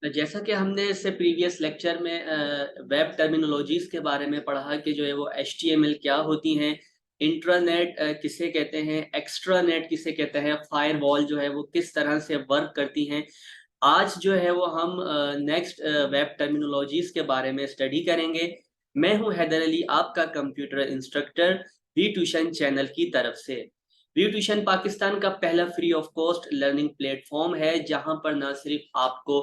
जैसा कि हमने इससे प्रीवियस लेक्चर में वेब टर्मिनोलॉजीज के बारे में पढ़ा कि जो है वो HTML क्या होती हैं, इंट्रानेट किसे कहते हैं, एक्स्ट्रानेट किसे कहते हैं, फायरवॉल जो है वो किस तरह से वर्क करती हैं। आज जो है वो हम नेक्स्ट वेब टर्मिनोलॉजीज के बारे में स्टडी करेंगे। मैं हूं हैदर अली, आपका computer instructor we tuition channel की तरफ से। वी ट्यूशन पाकिस्तान का पहला free of cost learning platform है, जहां पर ना सिर्फ आपको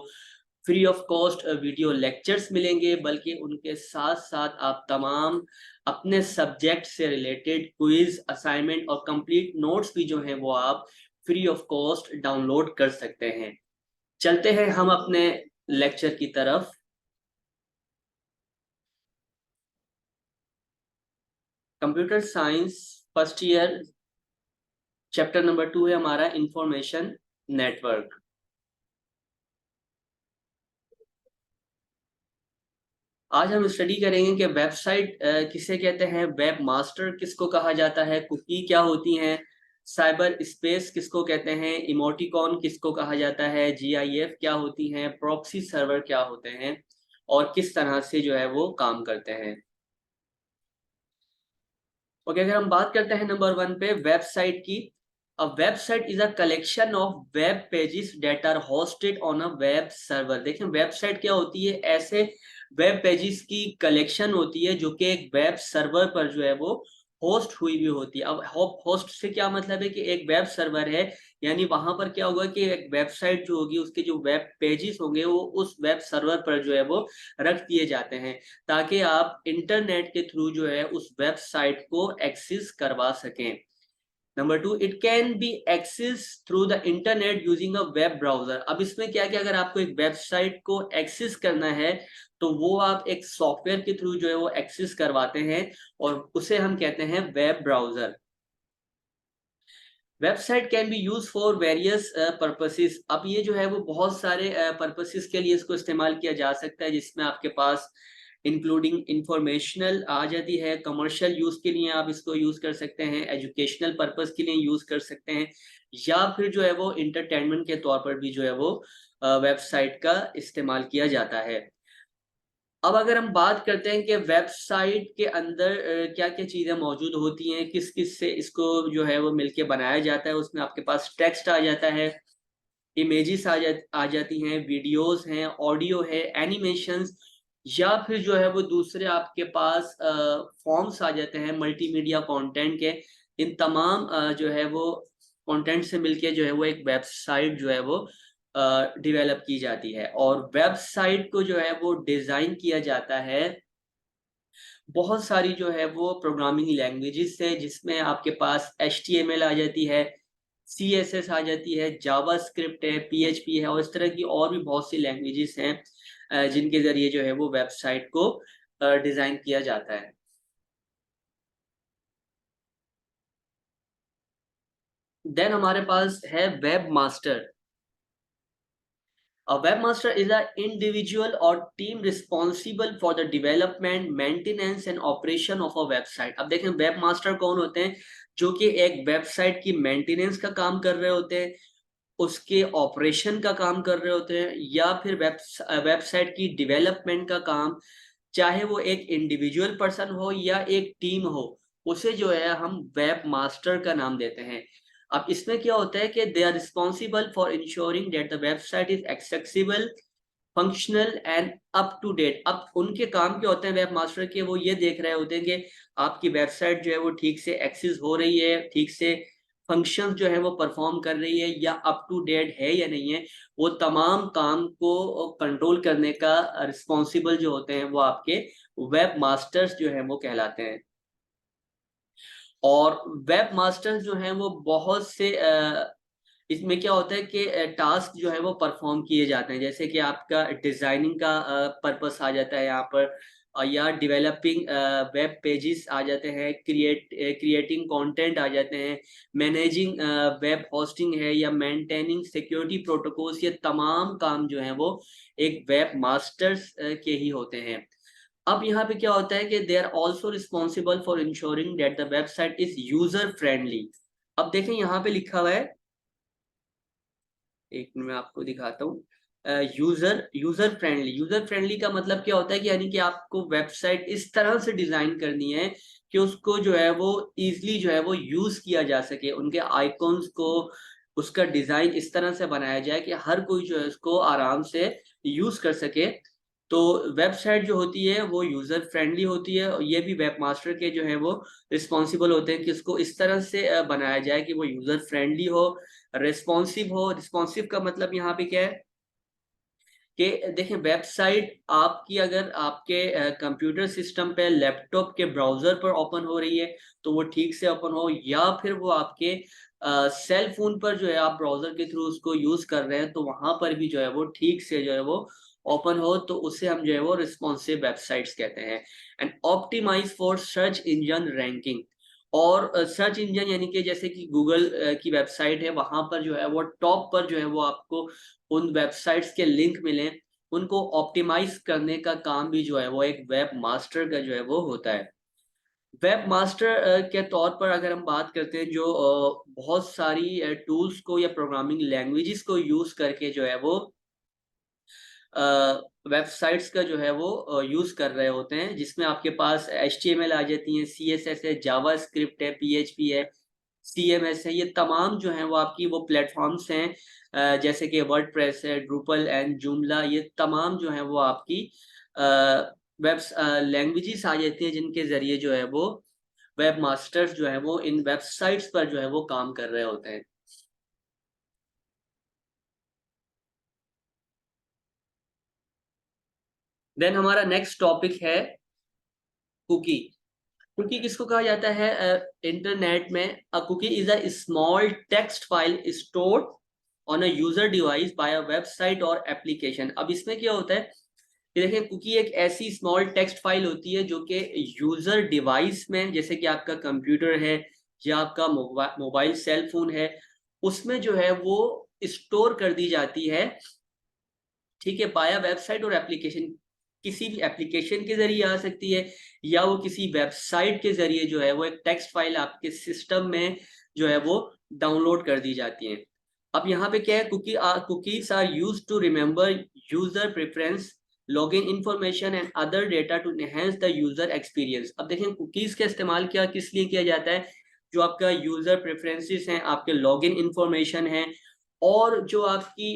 free of cost video lectures मिलेंगे, बल्कि उनके साथ साथ आप तमाम अपने सब्जेक्ट से रिलेटेड क्विज, असाइनमेंट और कंप्लीट नोट्स भी जो हैं वो आप फ्री ऑफ कॉस्ट डाउनलोड कर सकते हैं। चलते हैं हम अपने लेक्चर की तरफ। Computer science first year, chapter number 2 है हमारा इंफॉर्मेशन नेटवर्क। आज हम स्टडी करेंगे कि वेबसाइट किसे कहते हैं, वेब मास्टर किसको कहा जाता है, कुकी क्या होती हैं, साइबर स्पेस किसको कहते हैं, इमोटिकॉन किसको कहा जाता है, GIF क्या होती हैं, प्रॉक्सी सर्वर क्या होते हैं और किस तरह से जो है वो काम करते हैं। ओके, अगर हम बात करते हैं नंबर 1 पे वेबसाइट की। A website is a collection of web pages that are hosted on a web server. देखें, वेबसाइट क्या होती है, ऐसे वेब पेजेस की कलेक्शन होती है जो कि एक वेब सर्वर पर जो है वो होस्ट हुई भी होती है। अब होस्ट से क्या मतलब है कि एक वेब सर्वर है, यानी वहां पर क्या होगा कि एक वेबसाइट जो होगी उसके जो वेब पेजेस होंगे वो उस वेब सर्वर पर जो है वो रख दिए जाते हैं, ताकि आप इंटरनेट के थ्रू जो है उस वेबसाइट को एक्सेस करवा सकें। Number 2, it can be access through the internet using a web browser. अब इसमें क्या क्या, अगर आपको एक वेबसाइट को एक्सेस करना है तो वो आप एक सॉफ्टवेयर के थ्रू जो है वो एक्सेस करवाते हैं और उसे हम कहते हैं web browser. Website can be use for various purposes. अब ये जो है वो बहुत सारे पर्पसेस के लिए इसको इस्तेमाल किया जा सकता है, जिसमें आपके पास इंक्लूडिंग इंफॉर्मेशनल आ जाती है, कमर्शियल यूज के लिए आप इसको यूज कर सकते हैं, एजुकेशनल पर्पस के लिए यूज कर सकते हैं, या फिर जो है वो इंटरटेनमेंट के तौर पर भी जो है वो वेबसाइट का इस्तेमाल किया जाता है। अब अगर हम बात करते हैं कि वेबसाइट के अंदर क्या क्या चीजें मौजूद होती हैं, किस किस से इसको जो है वो मिलके बनाया जाता है, उसमें आपके पास टेक्स्ट आ जाता है, इमेजेस आ जाती हैं, वीडियोस हैं, ऑडियो है, एनिमेशंस, या फिर जो है वो दूसरे आपके पास फॉर्म्स आ जाते हैं मल्टीमीडिया कंटेंट के। इन तमाम जो है वो कंटेंट से मिलके जो है वो एक वेबसाइट जो है वो डेवलप की जाती है। और वेबसाइट को जो है वो डिजाइन किया जाता है बहुत सारी जो है वो प्रोग्रामिंग लैंग्वेजेस से, जिसमें आपके पास HTML आ जाती है, CSS आ जाती है, जावास्क्रिप्ट है, PHP है, और इस तरह की और भी बहुत सी लैंग्वेजेस हैं जिनके ज़रिए जो है वो वेबसाइट को डिज़ाइन किया जाता है। देन हमारे पास है web master. A webmaster is an individual or team responsible for the development, maintenance and operation of a website। अब देखें webmaster कौन होते हैं, जो कि एक वेबसाइट की मेंटेनेंस का काम कर रहे होते हैं, उसके ऑपरेशन का काम कर रहे होते हैं, या फिर वेबसाइट की डेवलपमेंट का काम, चाहे वो एक इंडिविजुअल पर्सन हो या एक टीम हो, उसे जो है हम वेब मास्टर का नाम देते हैं। अब इसमें क्या होता है कि they are responsible for ensuring that the website is accessible, functional and up to date. अब उनके काम क्या होते हैं वेब मास्टर के, वो ये देख रहे होते हैं कि आपकी वेबसाइट जो है वो ठीक से एक्सेस हो रही है, ठीक से फंक्शंस जो है वो परफॉर्म कर रही है, या अप टू डेट है या नहीं है। वो तमाम काम को कंट्रोल करने का रिस्पॉन्सिबल जो होते हैं वो आपके वेब मास्टर्स जो है वो कहलाते हैं। और वेब मास्टर्स जो हैं वो बहुत से इसमें क्या होता है कि टास्क जो है वो परफॉर्म किए जाते हैं, जैसे कि आपका डिजाइनिंग का पर्पस आ जाता है यहाँ पर, या डेवलपिंग वेब पेजेस आ जाते हैं, क्रिएटिंग कंटेंट आ जाते हैं, मैनेजिंग वेब होस्टिंग है, या मेंटेनिंग सिक्योरिटी प्रोटोकॉल्स। ये तमाम काम जो है वो एक वेब मास्टर्स के ही होते हैं। अब यहाँ पे क्या होता है कि they are also responsible for ensuring that the website is user friendly. अब देखें यहाँ पे लिखा हुआ है, एक मिनट में आपको दिखाता हूँ। यूजर फ्रेंडली का मतलब क्या होता है कि यानी कि आपको वेबसाइट इस तरह से डिजाइन करनी है कि उसको जो है वो इजीली जो है वो यूज किया जा सके, उनके आइकॉन्स को, उसका डिजाइन इस तरह से बनाया जाए कि हर कोई जो है उसको आराम से यूज कर सके। तो वेबसाइट जो होती है वो यूजर फ्रेंडली होती है, और ये भी वेब मास्टर के जो है वो रिस्पॉन्सिबल होते हैं कि उसको इस तरह से बनाया जाए कि वो यूजर फ्रेंडली हो, रिस्पॉन्सिव हो। रिस्पॉन्सिव का मतलब यहाँ पे क्या है कि देखें, वेबसाइट आपकी अगर आपके कंप्यूटर सिस्टम पे, लैपटॉप के ब्राउजर पर ओपन हो रही है तो वो ठीक से ओपन हो, या फिर वो आपके सेल फोन पर जो है आप ब्राउजर के थ्रू उसको यूज कर रहे हैं तो वहां पर भी जो है वो ठीक से जो है वो ओपन हो, तो उसे हम जो है वो रिस्पॉन्सिव वेबसाइट्स कहते हैं। And optimise for search engine ranking. और सर्च इंजन यानी कि जैसे कि गूगल की वेबसाइट है, वहां पर जो है वो टॉप पर जो है वो आपको उन वेबसाइट्स के लिंक मिले, उनको ऑप्टिमाइज करने का काम भी जो है वो एक वेब मास्टर का जो है वो होता है। वेब मास्टर के तौर पर अगर हम बात करते हैं, जो बहुत सारी टूल्स को या प्रोग्रामिंग लैंग्वेजेस को यूज करके जो है वो वेबसाइट्स का जो है वो यूज कर रहे होते हैं, जिसमें आपके पास HTML आ जाती है, CSS है, जावा स्क्रिप्ट है, PHP है, CMS है। ये तमाम जो हैं वो आपकी वो प्लेटफॉर्म्स हैं, जैसे कि वर्डप्रेस है, ड्रूपल एंड जूमला, ये तमाम जो हैं वो आपकी वेब लैंग्वेजेस आ जाती हैं जिनके जरिए जो है वो वेब मास्टर्स जो है वो इन वेबसाइट्स पर जो है वो काम कर रहे होते हैं। देन हमारा नेक्स्ट टॉपिक है कुकी। कुकी किसको कहा जाता है इंटरनेट में? A cookie is a small text file stored on a user device by a website or application. अब इसमें क्या होता है कि देखिए, कुकी एक ऐसी स्मॉल टेक्स्ट फाइल होती है जो कि यूजर डिवाइस में, जैसे कि आपका कंप्यूटर है या आपका मोबाइल सेल फोन है, उसमें जो है वो स्टोर कर दी जाती है। ठीक है, बाया वेबसाइट और एप्लीकेशन, किसी भी एप्लीकेशन के जरिए आ सकती है, या वो किसी वेबसाइट के जरिए जो है वो एक टेक्स्ट फाइल आपके सिस्टम में जो है वो डाउनलोड कर दी जाती है। अब यहाँ पे क्या है, cookies are use to remember user preference, login information and other data to enhance the user experience. अब देखें, कुकीज का इस्तेमाल क्या किस लिए किया जाता है? जो आपका यूजर प्रेफरेंसेस हैं, आपके लॉगिन इंफॉर्मेशन है, और जो आपकी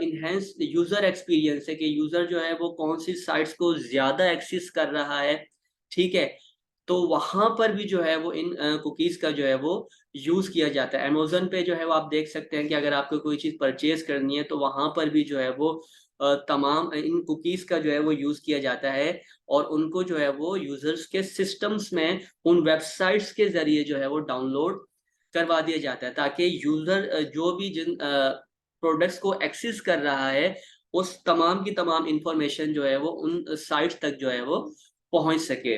इनहेंस यूजर एक्सपीरियंस है कि यूजर जो है वो कौन सी साइट्स को ज्यादा एक्सेस कर रहा है। ठीक है, तो वहां पर भी जो है वो इन कुकीज का जो है वो यूज किया जाता है। अमेजोन पे जो है वो आप देख सकते हैं कि अगर आपको कोई चीज परचेज करनी है तो वहां पर भी जो है वो तमाम इन कुकीज का जो है वो यूज किया जाता है, और उनको जो है वो यूजर्स के सिस्टम्स में उन वेबसाइट्स के जरिए जो है वो डाउनलोड करवा दिया जाता है, ताकि यूजर जो भी जिन प्रोडक्ट्स को एक्सेस कर रहा है, उस तमाम की तमाम इंफॉर्मेशन जो है वो उन साइट्स तक जो है वो पहुंच सके।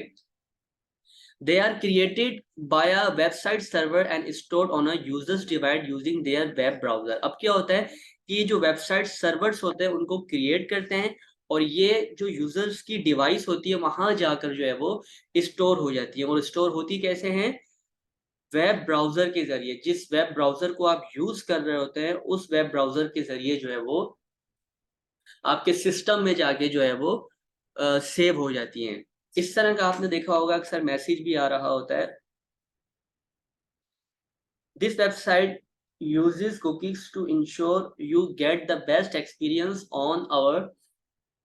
They are created by a website server and stored on a user's device using their web browser। अब क्या होता है कि ये जो वेबसाइट सर्वर्स होते हैं उनको क्रिएट करते हैं, और ये जो यूजर्स की डिवाइस होती है वहां जाकर जो है वो स्टोर हो जाती है। और स्टोर होती कैसे हैं? वेब ब्राउजर के जरिए। जिस वेब ब्राउजर को आप यूज कर रहे होते हैं उस वेब ब्राउजर के जरिए जो है वो आपके सिस्टम में जाके जो है वो सेव हो जाती हैं। इस तरह का आपने देखा होगा, अक्सर मैसेज भी आ रहा होता है, this website uses cookies to ensure you get the best experience on our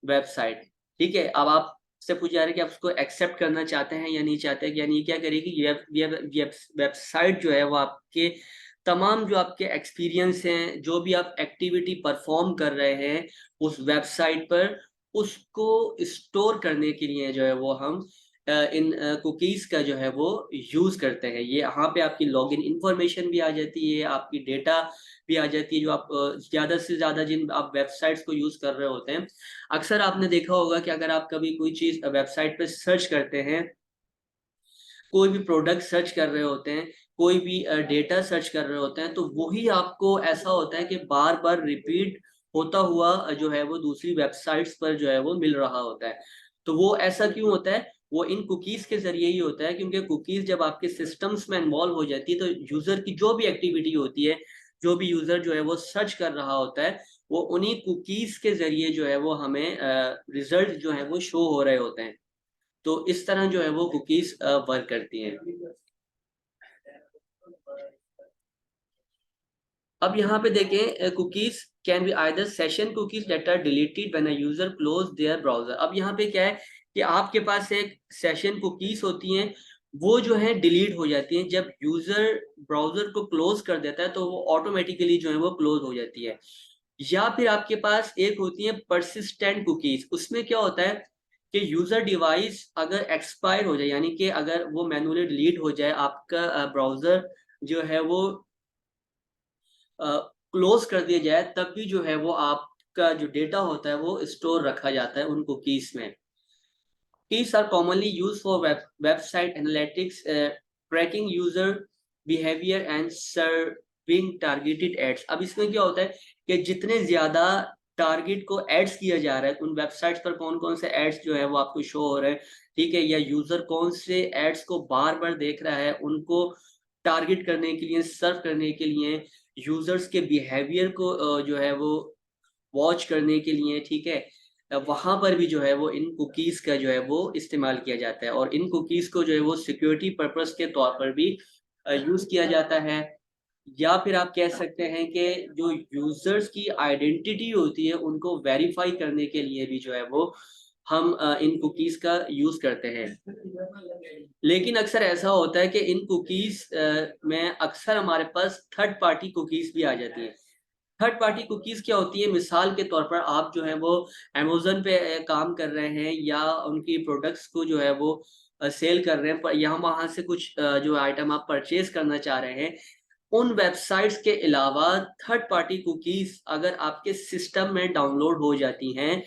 website। ठीक है, अब आप से पूछा जा रहा है कि आप उसको एक्सेप्ट करना चाहते हैं या नहीं चाहते हैं। यानी ये क्या करेगी, वेबसाइट जो है वो आपके तमाम जो आपके एक्सपीरियंस हैं, जो भी आप एक्टिविटी परफॉर्म कर रहे हैं उस वेबसाइट पर, उसको स्टोर करने के लिए जो है वो हम इन कुकीज का जो है वो यूज करते हैं। ये यहाँ पे आपकी लॉगिन इंफॉर्मेशन भी आ जाती है, आपकी डेटा भी आ जाती है, जो आप ज्यादा से ज्यादा जिन आप वेबसाइट्स को यूज कर रहे होते हैं। अक्सर आपने देखा होगा कि अगर आप कभी कोई चीज वेबसाइट पे सर्च करते हैं, कोई भी प्रोडक्ट सर्च कर रहे होते हैं, कोई भी डेटा सर्च कर रहे होते हैं, तो वही आपको ऐसा होता है कि बार बार रिपीट होता हुआ जो है वो दूसरी वेबसाइट्स पर जो है वो मिल रहा होता है। तो वो ऐसा क्यों होता है? वो इन कुकीज के जरिए ही होता है, क्योंकि कुकीज जब आपके सिस्टम्स में इन्वॉल्व हो जाती है तो यूजर की जो भी एक्टिविटी होती है, जो भी यूजर जो है वो सर्च कर रहा होता है, वो उन्हीं कुकीज के जरिए जो है वो हमें रिजल्ट जो है वो शो हो रहे होते हैं। तो इस तरह जो है वो कुकीज वर्क करती हैं। अब यहाँ पे देखें, cookies can be either session cookies that are deleted when a user close their browser. अब यहाँ पे क्या है कि आपके पास एक सेशन कुकीज होती हैं, वो जो है डिलीट हो जाती हैं जब यूजर ब्राउजर को क्लोज कर देता है, तो वो ऑटोमेटिकली जो है वो क्लोज हो जाती है। या फिर आपके पास एक होती है परसिस्टेंट कुकीज। उसमें क्या होता है कि यूजर डिवाइस अगर एक्सपायर हो जाए, यानी कि अगर वो मैनुअली डिलीट हो जाए, आपका ब्राउजर जो है वो क्लोज कर दिया जाए, तब भी जो है वो आपका जो डेटा होता है वो स्टोर रखा जाता है उन कुकीज में। Keys are commonly used for website analytics, tracking user behavior and serving targeted ads। अब इसमें क्या होता है कि जितने ज्यादा टारगेट को एड्स किया जा रहा है, उन वेबसाइट्स पर कौन कौन से एड्स जो है वो आपको शो हो रहे हैं, ठीक है, या यूजर कौन से एड्स को बार बार देख रहा है, उनको टारगेट करने के लिए, सर्व करने के लिए, यूजर्स के बिहेवियर को जो है वो वॉच करने के लिए, ठीक है, वहां पर भी जो है वो इन कुकीज का जो है वो इस्तेमाल किया जाता है। और इन कुकीज को जो है वो सिक्योरिटी पर्पस के तौर पर भी यूज किया जाता है। या फिर आप कह सकते हैं कि जो यूजर्स की आइडेंटिटी होती है उनको वेरीफाई करने के लिए भी जो है वो हम इन कुकीज का यूज करते हैं। लेकिन अक्सर ऐसा होता है कि इन कुकीज में अक्सर हमारे पास थर्ड पार्टी कुकीज भी आ जाती हैं। थर्ड पार्टी कुकीज क्या होती है? मिसाल के तौर पर आप जो है वो अमेजोन पे काम कर रहे हैं, या उनकी प्रोडक्ट्स को जो है वो सेल कर रहे हैं, पर यहाँ वहां से कुछ जो आइटम आप परचेज करना चाह रहे हैं, उन वेबसाइट्स के अलावा थर्ड पार्टी कुकीज अगर आपके सिस्टम में डाउनलोड हो जाती हैं,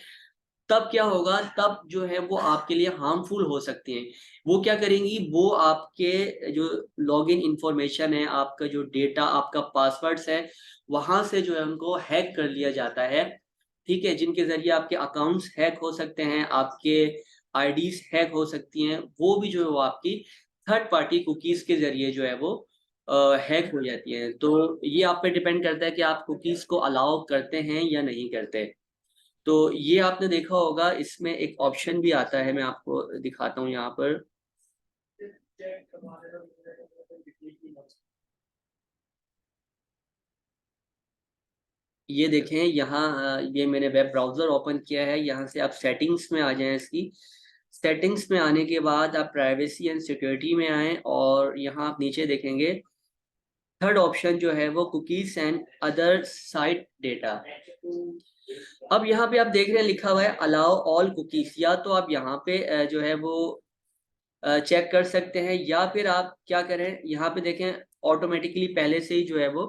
तब क्या होगा, तब जो है वो आपके लिए हार्मफुल हो सकती हैं। वो क्या करेंगी, वो आपके जो लॉगिन इंफॉर्मेशन है, आपका जो डेटा, आपका पासवर्ड्स है, वहां से जो है उनको हैक कर लिया जाता है, ठीक है, जिनके जरिए आपके अकाउंट्स हैक हो सकते हैं, आपके आईडीज हैक हो सकती हैं, वो भी जो है वो आपकी थर्ड पार्टी कुकीज के जरिए जो है वो हैक हो जाती है। तो ये आप पे डिपेंड करता है कि आप कुकीज को अलाउ करते हैं या नहीं करते। तो ये आपने देखा होगा, इसमें एक ऑप्शन भी आता है, मैं आपको दिखाता हूँ यहाँ पर। ये देखें यहाँ, ये मैंने वेब ब्राउजर ओपन किया है, यहाँ से आप सेटिंग्स में आ जाएं। इसकी सेटिंग्स में आने के बाद आप प्राइवेसी एंड सिक्योरिटी में आएँ, और यहाँ आप नीचे देखेंगे थर्ड ऑप्शन जो है वो cookies and other site data. अब यहाँ पे आप देख रहे हैं लिखा हुआ है अलाउ ऑल कुकीज। या तो आप यहाँ पे जो है वो चेक कर सकते हैं, या फिर आप क्या करें, यहाँ पे देखें ऑटोमेटिकली पहले से ही जो है वो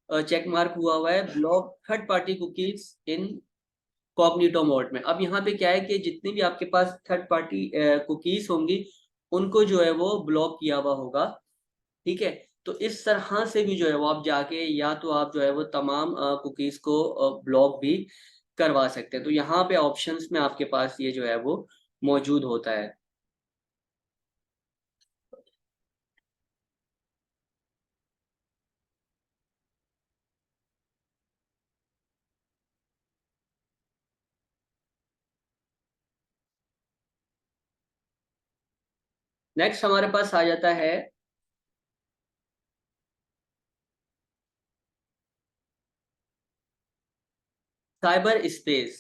चेक मार्क हुआ है ब्लॉक थर्ड पार्टी कुकीज इन कॉग्निटो मोड में। अब यहाँ पे क्या है कि जितनी भी आपके पास थर्ड पार्टी कुकीज होंगी, उनको जो है वो ब्लॉक किया हुआ होगा, ठीक है। तो इस तरह से भी जो है वो आप जाके, या तो आप जो है वो तमाम कुकीज को ब्लॉक भी करवा सकते हैं। तो यहाँ पे ऑप्शंस में आपके पास ये जो है वो मौजूद होता है। नेक्स्ट हमारे पास आ जाता है साइबर स्पेस।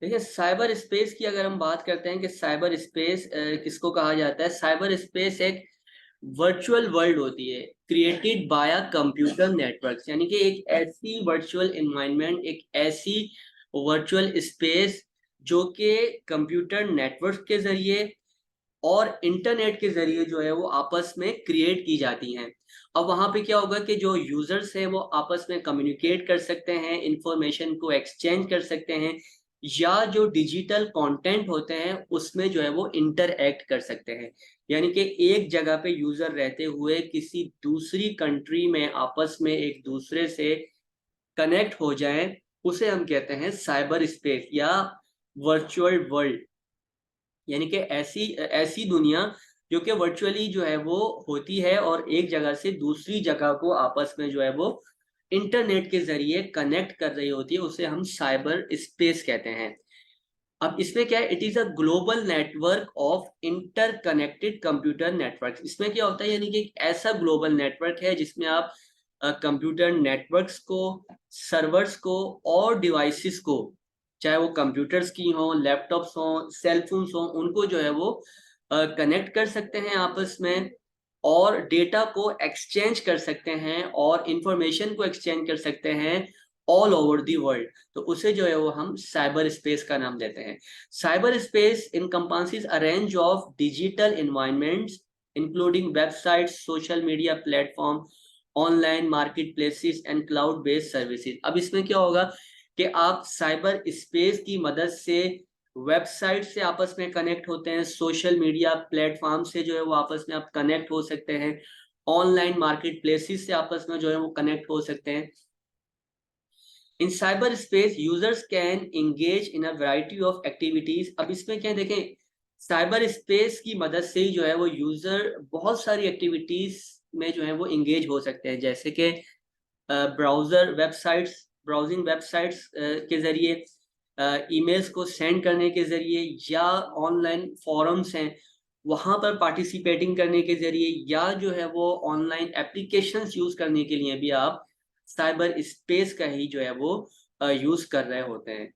देखिए, साइबर स्पेस की अगर हम बात करते हैं कि साइबर स्पेस किसको कहा जाता है, साइबर स्पेस एक वर्चुअल वर्ल्ड होती है क्रिएटेड बाय कंप्यूटर नेटवर्क्स, यानी कि एक ऐसी वर्चुअल एनवायरनमेंट, एक ऐसी वर्चुअल स्पेस जो कि कंप्यूटर नेटवर्क के जरिए और इंटरनेट के जरिए जो है वो आपस में क्रिएट की जाती हैं। अब वहां पे क्या होगा कि जो यूजर्स हैं वो आपस में कम्युनिकेट कर सकते हैं, इंफॉर्मेशन को एक्सचेंज कर सकते हैं, या जो डिजिटल कंटेंट होते हैं उसमें जो है वो इंटरएक्ट कर सकते हैं। यानी कि एक जगह पे यूजर रहते हुए किसी दूसरी कंट्री में आपस में एक दूसरे से कनेक्ट हो जाएं, उसे हम कहते हैं साइबर स्पेस या वर्चुअल वर्ल्ड। यानी कि ऐसी ऐसी दुनिया जो कि वर्चुअली जो है वो होती है, और एक जगह से दूसरी जगह को आपस में जो है वो इंटरनेट के जरिए कनेक्ट कर रही होती है, उसे हम साइबर स्पेस कहते हैं। अब इसमें क्या है, it is a global network of interconnected computer network. इसमें क्या होता है, यानी कि एक ऐसा ग्लोबल नेटवर्क है जिसमें आप कंप्यूटर नेटवर्क्स को, सर्वर्स को और डिवाइसेस को, चाहे वो कंप्यूटर्स की हो, लैपटॉप्स हो, सेलफोन्स हो, उनको जो है वो कनेक्ट कर सकते हैं आपस में, और डेटा को एक्सचेंज कर सकते हैं और इंफॉर्मेशन को एक्सचेंज कर सकते हैं ऑल ओवर दी वर्ल्ड। तो उसे जो है वो हम साइबर स्पेस का नाम देते हैं। Cyber space encompasses a range of digital environments including websites, social media platform, online market places and cloud based services. अब इसमें क्या होगा कि आप साइबर स्पेस की मदद से वेबसाइट से आपस में कनेक्ट होते हैं, सोशल मीडिया प्लेटफॉर्म से जो है वो आपस में आप कनेक्ट हो सकते हैं, ऑनलाइन मार्केट प्लेसेस से आपस में जो है वो कनेक्ट हो सकते हैं। In cyber space users can engage in a variety of activities. अब इसमें क्या देखें, साइबर स्पेस की मदद से ही जो है वो यूजर बहुत सारी एक्टिविटीज में जो है वो एंगेज हो सकते हैं, जैसे कि ब्राउजिंग वेबसाइट्स के जरिए, ईमेल्स को सेंड करने के जरिए, या ऑनलाइन फोरम्स हैं वहाँ पर पार्टिसिपेटिंग करने के जरिए, या जो है वो ऑनलाइन एप्लीकेशंस यूज करने के लिए भी आप साइबर स्पेस का ही जो है वो यूज कर रहे होते हैं।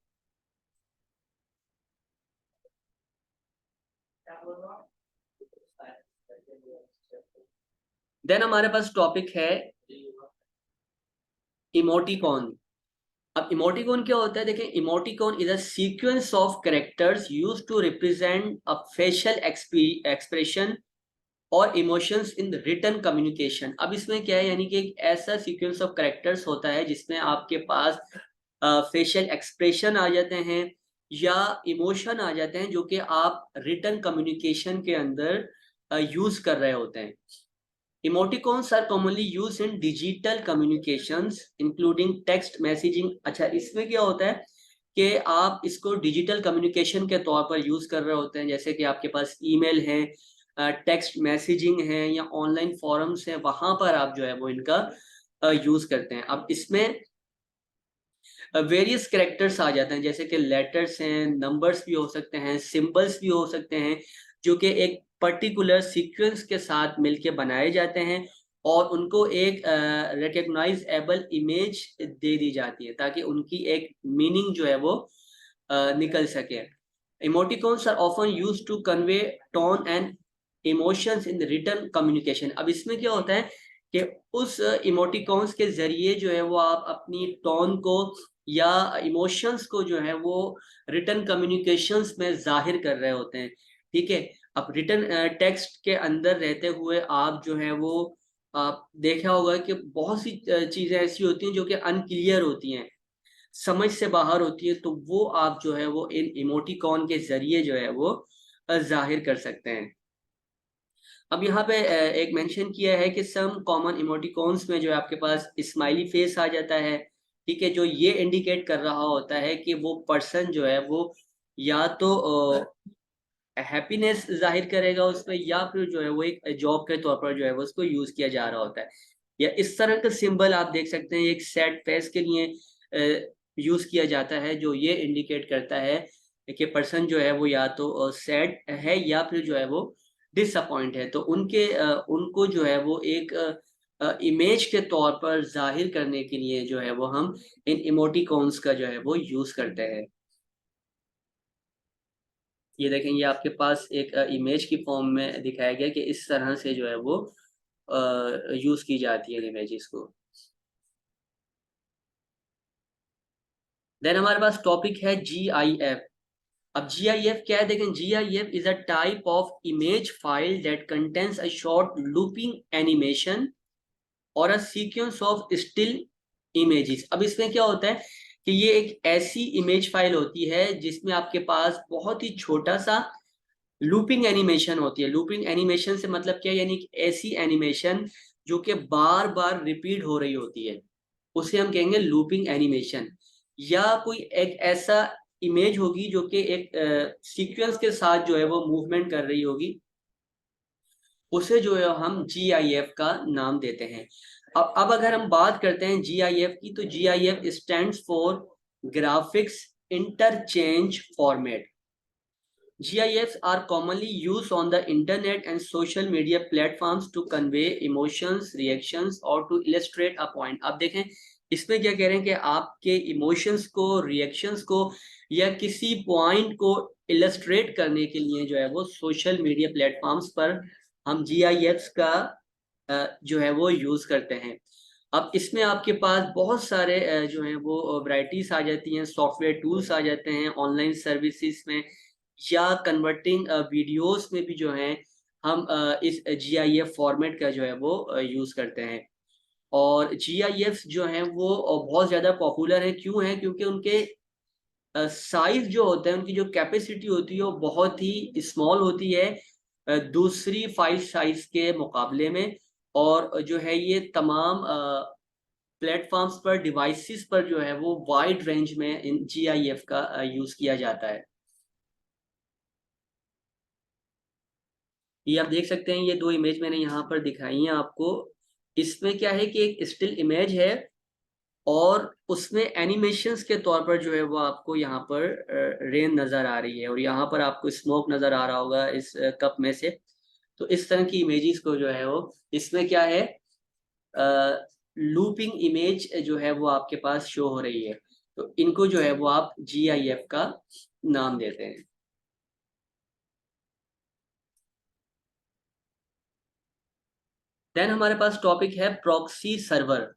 देन हमारे पास टॉपिक है इमोटिकॉन। अब इमोटिकॉन क्या होता है, देखें, emoticon is a sequence of characters used to represent a facial expression or emotions in written communication. अब इसमें क्या है, यानी कि एक ऐसा सीक्वेंस ऑफ कैरेक्टर्स होता है जिसमें आपके पास फेशियल एक्सप्रेशन आ जाते हैं या इमोशन आ जाते हैं, जो कि आप रिटन कम्युनिकेशन के अंदर यूज कर रहे होते हैं। Emoticons are commonly use in digital communications including text messaging. अच्छा, इसमें क्या होता है कि आप इसको डिजिटल कम्युनिकेशन के तौर पर यूज कर रहे होते हैं, जैसे कि आपके पास ईमेल है, टेक्स्ट मैसेजिंग है, या ऑनलाइन फॉरम्स है, वहां पर आप जो है वो इनका यूज करते हैं। अब इसमें वेरियस कैरेक्टर्स आ जाते हैं, जैसे कि लेटर्स हैं, नंबर्स भी हो सकते हैं, सिंबल्स भी हो सकते हैं, जो कि एक पर्टिकुलर सीक्वेंस के साथ मिलके बनाए जाते हैं और उनको एक रिकग्नाइजेबल इमेज दे दी जाती है ताकि उनकी एक मीनिंग जो है वो निकल सके। Emoticons are often used to convey tone and emotions in written communication. अब इसमें क्या होता है कि उस इमोटिकॉन्स के जरिए जो है वो आप अपनी टोन को या इमोशंस को जो है वो रिटन कम्युनिकेशंस में जाहिर कर रहे होते हैं। ठीक है, अब रिटन टेक्स्ट के अंदर रहते हुए आप जो है वो आप देखा होगा कि बहुत सी चीजें ऐसी होती हैं जो कि अनक्लियर होती हैं, समझ से बाहर होती है, तो वो आप जो है वो इन इमोटिकॉन के जरिए जो है वो जाहिर कर सकते हैं। अब यहाँ पे एक मेंशन किया है कि सम कॉमन इमोटिकॉन्स में जो है आपके पास स्माइली फेस आ जाता है। ठीक है, जो ये इंडिकेट कर रहा होता है कि वो पर्सन जो है वो या तो हैप्पीनेस जाहिर करेगा उसमें, या फिर जो है वो एक जॉब के तौर पर जो है वो उसको यूज किया जा रहा होता है। या इस तरह का सिंबल आप देख सकते हैं, एक सैड फेस के लिए यूज किया जाता है, जो ये इंडिकेट करता है कि पर्सन जो है वो या तो सैड है या फिर जो है वो डिसअपॉइंट है। तो उनको जो है वो एक इमेज के तौर पर जाहिर करने के लिए जो है वो हम इन इमोटिकॉन्स का जो है वो यूज करते हैं। ये देखें, ये आपके पास एक इमेज की फॉर्म में दिखाया गया कि इस तरह से जो है वो यूज की जाती है इमेजेस को। देन हमारे पास टॉपिक है GIF। अब GIF क्या है, देखें, GIF is a type of image file that contains a short looping animation और a sequence of still images. अब इसमें क्या होता है कि ये एक ऐसी इमेज फाइल होती है जिसमें आपके पास बहुत ही छोटा सा लूपिंग एनिमेशन होती है। लूपिंग एनिमेशन से मतलब क्या है, यानी कि ऐसी एनिमेशन जो कि बार बार रिपीट हो रही होती है, उसे हम कहेंगे लूपिंग एनिमेशन। या कोई एक ऐसा इमेज होगी जो कि एक सीक्वेंस के साथ जो है वो मूवमेंट कर रही होगी, उसे जो है हम GIF का नाम देते हैं। अब अगर हम बात करते हैं GIF की, तो GIF stands for graphics interchange format. GIFs are commonly used on the internet and social media platforms to convey emotions, reactions or to illustrate a point. अब देखें इसमें क्या कह रहे हैं कि आपके इमोशंस को, रिएक्शंस को या किसी पॉइंट को इलस्ट्रेट करने के लिए जो है वो सोशल मीडिया प्लेटफॉर्म्स पर हम GIFs का जो है वो यूज करते हैं. अब इसमें आपके पास बहुत सारे जो है वो वैरायटीज आ जाती हैं, सॉफ्टवेयर टूल्स आ जाते हैं ऑनलाइन सर्विसेज में, या कन्वर्टिंग वीडियोस में भी जो है हम इस GIF फॉर्मेट का जो है वो यूज करते हैं. और GIF जो है वो बहुत ज्यादा पॉपुलर है. क्यों है? क्योंकि उनके साइज जो होता है, उनकी जो कैपेसिटी होती है वो बहुत ही स्मॉल होती है दूसरी फाइल साइज के मुकाबले में. और जो है ये तमाम प्लेटफॉर्म्स पर, डिवाइसेस पर जो है वो वाइड रेंज में इन GIF का यूज किया जाता है. ये आप देख सकते हैं, ये दो इमेज मैंने यहाँ पर दिखाई हैं आपको. इसमें क्या है कि एक स्टिल इमेज है और उसमें एनिमेशंस के तौर पर जो है वो आपको यहाँ पर रेन नजर आ रही है और यहाँ पर आपको स्मोक नजर आ रहा होगा इस कप में से. तो इस तरह की इमेजेस को जो है वो, इसमें क्या है, लूपिंग इमेज जो है वो आपके पास शो हो रही है. तो इनको जो है वो आप GIF का नाम देते हैं. देन हमारे पास टॉपिक है proxy server.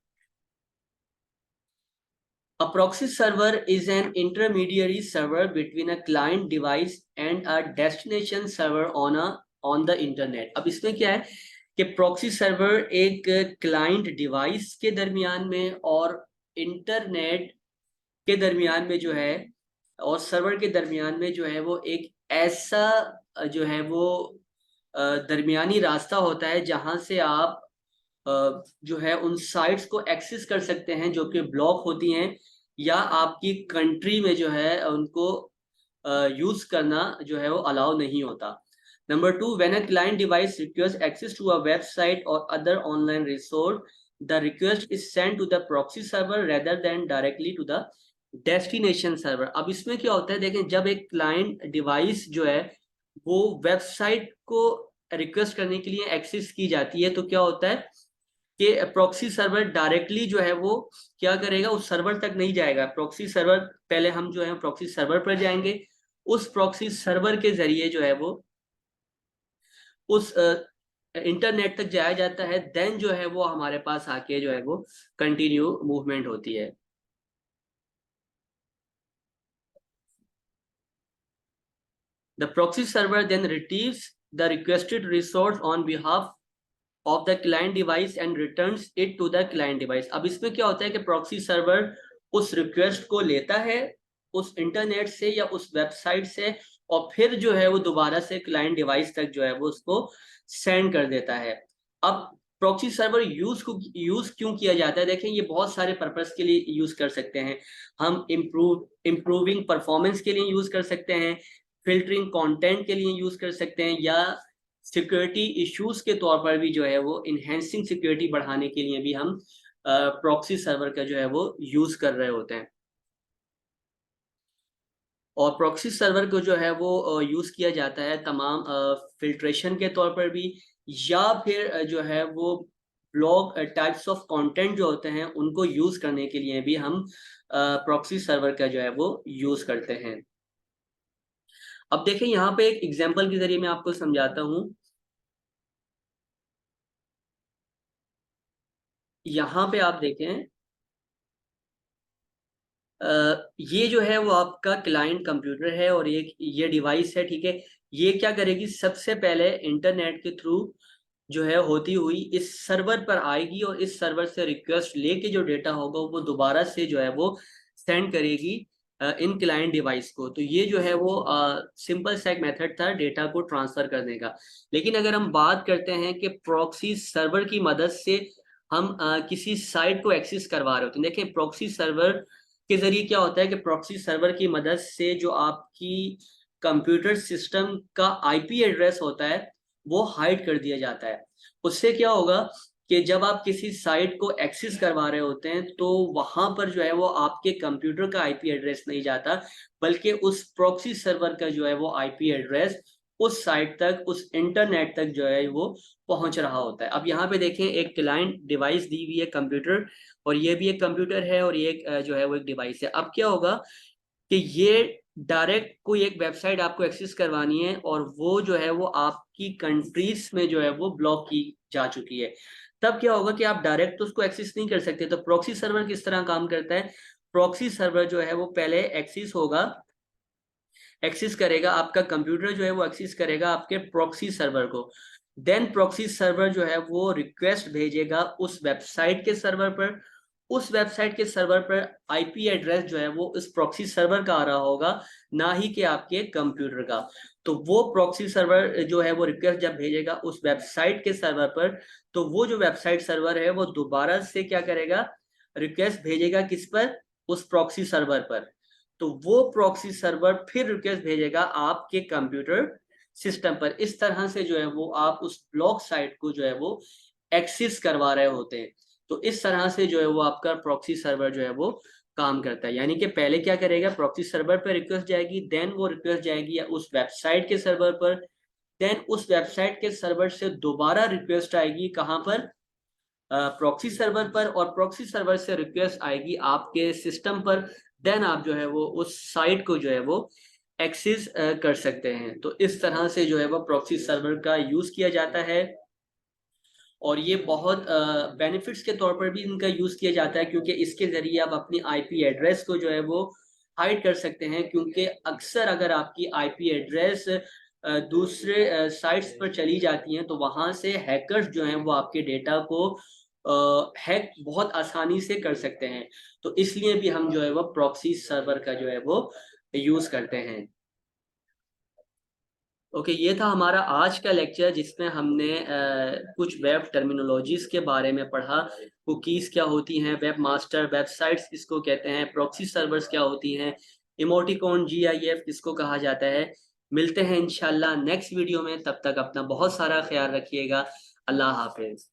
A proxy server is an intermediary server between a client device and a destination server on the internet. अब इसमें क्या है कि प्रॉक्सी सर्वर एक क्लाइंट डिवाइस के दरमियान में और इंटरनेट के दरमियान में जो है, और सर्वर के दरमियान में जो है वो एक ऐसा जो है वो दरमियानी रास्ता होता है जहां से आप जो है उन साइट्स को एक्सेस कर सकते हैं जो कि ब्लॉक होती हैं, या आपकी कंट्री में जो है उनको यूज करना जो है वो अलाउ नहीं होता. Number 2, when a client device request access to a website और other online resource, the request is send to the proxy server rather than directly to the destination server. अब इसमें क्या होता है, देखें, जब एक क्लाइंट डिवाइस जो है वो वेबसाइट को रिक्वेस्ट करने के लिए एक्सेस की जाती है, तो क्या होता है कि प्रॉक्सी सर्वर डायरेक्टली जो है वो क्या करेगा, उस सर्वर तक नहीं जाएगा. प्रॉक्सी सर्वर, पहले हम जो है प्रॉक्सी सर्वर पर जाएंगे, उस प्रॉक्सी सर्वर के जरिए जो है वो उस इंटरनेट तक जाया जाता है. देन जो है वो हमारे पास आके जो है वो कंटिन्यू मूवमेंट होती है. The proxy server then retrieves the requested resource on behalf of the client device and returns it to the client device. अब इसमें क्या होता है कि प्रॉक्सी सर्वर उस रिक्वेस्ट को लेता है उस इंटरनेट से या उस वेबसाइट से, और फिर जो है वो दोबारा से क्लाइंट डिवाइस तक जो है वो उसको सेंड कर देता है. अब प्रॉक्सी सर्वर यूज क्यों किया जाता है? देखें, ये बहुत सारे पर्पस के लिए यूज कर सकते हैं. हम इम्प्रूविंग परफॉर्मेंस के लिए यूज कर सकते हैं, फिल्टरिंग कंटेंट के लिए यूज कर सकते हैं, या सिक्योरिटी इश्यूज के तौर पर भी जो है वो इनहेंसिंग सिक्योरिटी बढ़ाने के लिए भी हम प्रॉक्सी सर्वर का जो है वो यूज कर रहे होते हैं. और प्रॉक्सी सर्वर को जो है वो यूज किया जाता है तमाम फिल्ट्रेशन के तौर पर भी, या फिर जो है वो ब्लॉग टाइप्स ऑफ कंटेंट जो होते हैं उनको यूज करने के लिए भी हम प्रॉक्सी सर्वर का जो है वो यूज करते हैं. अब देखें, यहाँ पे एक एग्जांपल के जरिए मैं आपको समझाता हूँ. यहाँ पे आप देखें, ये जो है वो आपका क्लाइंट कंप्यूटर है और ये डिवाइस है, ठीक है. ये क्या करेगी, सबसे पहले इंटरनेट के थ्रू जो है होती हुई इस सर्वर पर आएगी और इस सर्वर से रिक्वेस्ट लेके जो डेटा होगा वो दोबारा से जो है वो सेंड करेगी इन क्लाइंट डिवाइस को. तो ये जो है वो सिंपल सा एक मेथड था डेटा को ट्रांसफर करने का. लेकिन अगर हम बात करते हैं कि प्रॉक्सी सर्वर की मदद से हम किसी साइट को एक्सेस करवा रहे होते हैं, देखें प्रॉक्सी सर्वर के जरिए क्या होता है कि प्रॉक्सी सर्वर की मदद से जो आपकी कंप्यूटर सिस्टम का IP एड्रेस होता है वो हाइड कर दिया जाता है. उससे क्या होगा कि जब आप किसी साइट को एक्सेस करवा रहे होते हैं तो वहां पर जो है वो आपके कंप्यूटर का आईपी एड्रेस नहीं जाता, बल्कि उस प्रॉक्सी सर्वर का जो है वो आईपी एड्रेस उस साइट तक, उस इंटरनेट तक जो है वो पहुंच रहा होता है। अब यहाँ पे देखें, एक क्लाइंट डिवाइस दी हुई है कंप्यूटर, और ये भी एक कंप्यूटर है, और ये जो है वो एक डिवाइस है। अब क्या होगा कि ये डायरेक्ट कोई एक वेबसाइट आपको एक्सेस करवानी है, और वो जो है वो आपकी कंट्रीज में जो है वो ब्लॉक की जा चुकी है। तब क्या होगा कि आप डायरेक्ट तो उसको एक्सेस नहीं कर सकते। तो प्रॉक्सी सर्वर किस तरह काम करता है? प्रॉक्सी सर्वर जो है वो पहले एक्सेस करेगा, आपका कंप्यूटर जो है वो एक्सेस करेगा आपके प्रॉक्सी सर्वर को। देन प्रॉक्सी सर्वर जो है वो रिक्वेस्ट भेजेगा उस वेबसाइट के सर्वर पर। उस वेबसाइट के सर्वर पर आईपी एड्रेस जो है वो उस प्रॉक्सी सर्वर का आ रहा होगा, ना ही कि आपके कंप्यूटर का। तो वो प्रॉक्सी सर्वर जो है वो रिक्वेस्ट जब भेजेगा उस वेबसाइट के सर्वर पर, तो वो जो वेबसाइट सर्वर है वो दोबारा से क्या करेगा, रिक्वेस्ट भेजेगा किस पर? उस प्रॉक्सी सर्वर पर। तो वो प्रॉक्सी सर्वर फिर रिक्वेस्ट भेजेगा आपके कंप्यूटर सिस्टम पर। इस तरह से जो है वो आप उस ब्लॉक साइट को जो है वो एक्सेस करवा रहे होते हैं। तो इस तरह से जो है वो आपका प्रॉक्सी सर्वर जो है वो काम करता है। यानी कि पहले क्या करेगा, प्रॉक्सी सर्वर पर रिक्वेस्ट जाएगी, देन वो रिक्वेस्ट जाएगी या उस वेबसाइट के सर्वर पर, देन उस वेबसाइट के सर्वर से दोबारा रिक्वेस्ट आएगी कहाँ पर? प्रॉक्सी सर्वर पर, और प्रॉक्सी सर्वर से रिक्वेस्ट आएगी आपके सिस्टम पर। देन आप जो है वो उस साइट को जो है वो एक्सेस कर सकते हैं। तो इस तरह से जो है वो प्रॉक्सी सर्वर का यूज किया जाता है, और ये बहुत बेनिफिट्स के तौर पर भी इनका यूज किया जाता है, क्योंकि इसके जरिए आप अपनी आईपी एड्रेस को जो है वो हाइड कर सकते हैं। क्योंकि अक्सर अगर आपकी आईपी एड्रेस दूसरे साइट्स पर चली जाती हैं तो वहां से हैकर्स जो हैं वो आपके डेटा को हैक बहुत आसानी से कर सकते हैं। तो इसलिए भी हम जो है वो प्रॉक्सी सर्वर का जो है वो यूज करते हैं। ओके, ये था हमारा आज का लेक्चर, जिसमें हमने कुछ वेब टर्मिनोलॉजीज के बारे में पढ़ा। कुकीज क्या होती हैं, वेब मास्टर, वेबसाइट्स किसको कहते हैं, प्रॉक्सी सर्वर्स क्या होती हैं, इमोटिकॉन जीआईएफ किसको कहा जाता है। मिलते हैं इंशाल्लाह नेक्स्ट वीडियो में, तब तक अपना बहुत सारा ख्याल रखिएगा। अल्लाह हाफिज।